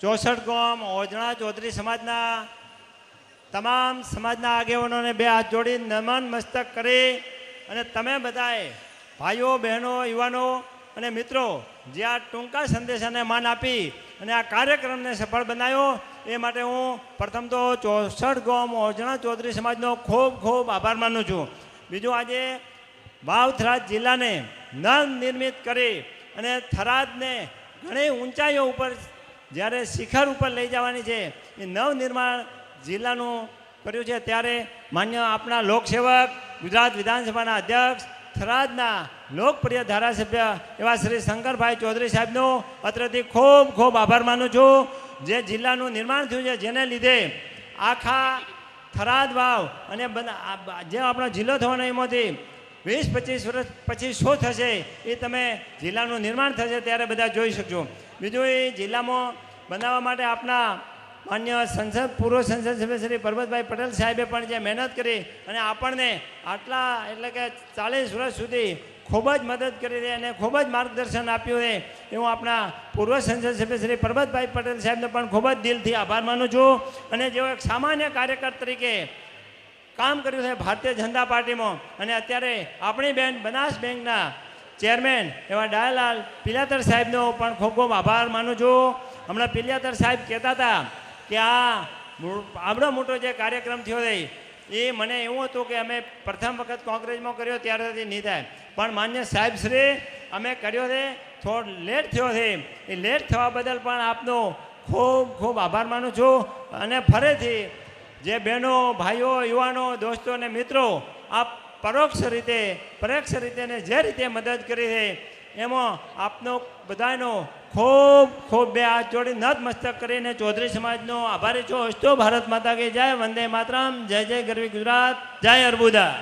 64 ગામ ઓજણા ચૌધરી સમાજના તમામ સમાજના આગેવાનોને બે હાથ જોડી નમન મસ્તક કરી અને તમે બધાએ ભાઈઓ બહેનો યુવાનો અને મિત્રો જે આ ટૂંકા સંદેશાને માન આપી અને આ કાર્યક્રમને સફળ બનાવ્યો એ માટે હું પ્રથમ તો 64 ગામ ઓજણા ચૌધરી સમાજનો ખૂબ ખૂબ આભાર માનું છું. બીજું, આજે વાવ થરાદ જિલ્લાને નવનિર્મિત કરી અને થરાદને ઘણી ઊંચાઈઓ ઉપર જ્યારે શિખર ઉપર લઈ જવાની છે એ નવનિર્માણ જિલ્લાનું કર્યું છે, ત્યારે માન્ય આપણા લોકસેવક ગુજરાત વિધાનસભાના અધ્યક્ષ થરાદના લોકપ્રિય ધારાસભ્ય એવા શ્રી શંકરભાઈ ચૌધરી સાહેબનો અત્રેથી ખૂબ ખૂબ આભાર માનું છું. જે જિલ્લાનું નિર્માણ થયું છે, જેને લીધે આખા થરાદ વાવ અને જે આપણો જિલ્લો થવાનો એમાંથી 20-25 વર્ષ પછી શું થશે એ તમે જિલ્લાનું નિર્માણ થશે ત્યારે બધા જોઈ શકશો. બીજું, એ જિલ્લામાં બનાવવા માટે આપણા માન્ય પૂર્વ સંસદ સભ્ય શ્રી પરબતભાઈ પટેલ સાહેબે પણ જે મહેનત કરી અને આપણને આટલા એટલે કે 40 વર્ષ સુધી ખૂબ જ મદદ કરી છે અને ખૂબ જ માર્ગદર્શન આપ્યું છે એવું આપણા પૂર્વ સંસદ સભ્ય શ્રી પરબતભાઈ પટેલ સાહેબને પણ ખૂબ જ દિલથી આભાર માનું છું. અને જેઓ એક સામાન્ય કાર્યકર તરીકે કામ કર્યું છે ભારતીય જનતા પાર્ટીમાં અને અત્યારે આપણી બેંક બનાસ બેંકના ચેરમેન એવા ડાયાલાલ પિલાતર સાહેબનો પણ ખૂબ ખૂબ આભાર માનું છું. હમણાં પિલાતર સાહેબ કહેતા હતા કે આવડો મોટો જે કાર્યક્રમ થયો છે એ મને એવું હતું કે અમે પ્રથમ વખત કોંગ્રેસમાં કર્યો ત્યારથી નહીં થાય, પણ માન્ય સાહેબ શ્રી અમે કર્યો છે, થોડો લેટ થયો છે, એ લેટ થવા બદલ પણ આપનો ખૂબ ખૂબ આભાર માનું છું. અને ફરીથી જે બહેનો ભાઈઓ યુવાનો દોસ્તો અને મિત્રો આપ પરોક્ષ રીતે ને જે રીતે મદદ કરી છે એમાં આપનો બધાનો ખૂબ ખૂબ બે હાથ જોડી નતમસ્તક કરીને ચૌધરી સમાજનો આભારી છું. અસ્તુ ભારત માતા કી જય, વંદે માતરમ, જય જય ગરવી ગુજરાત, જય અર્બુદા.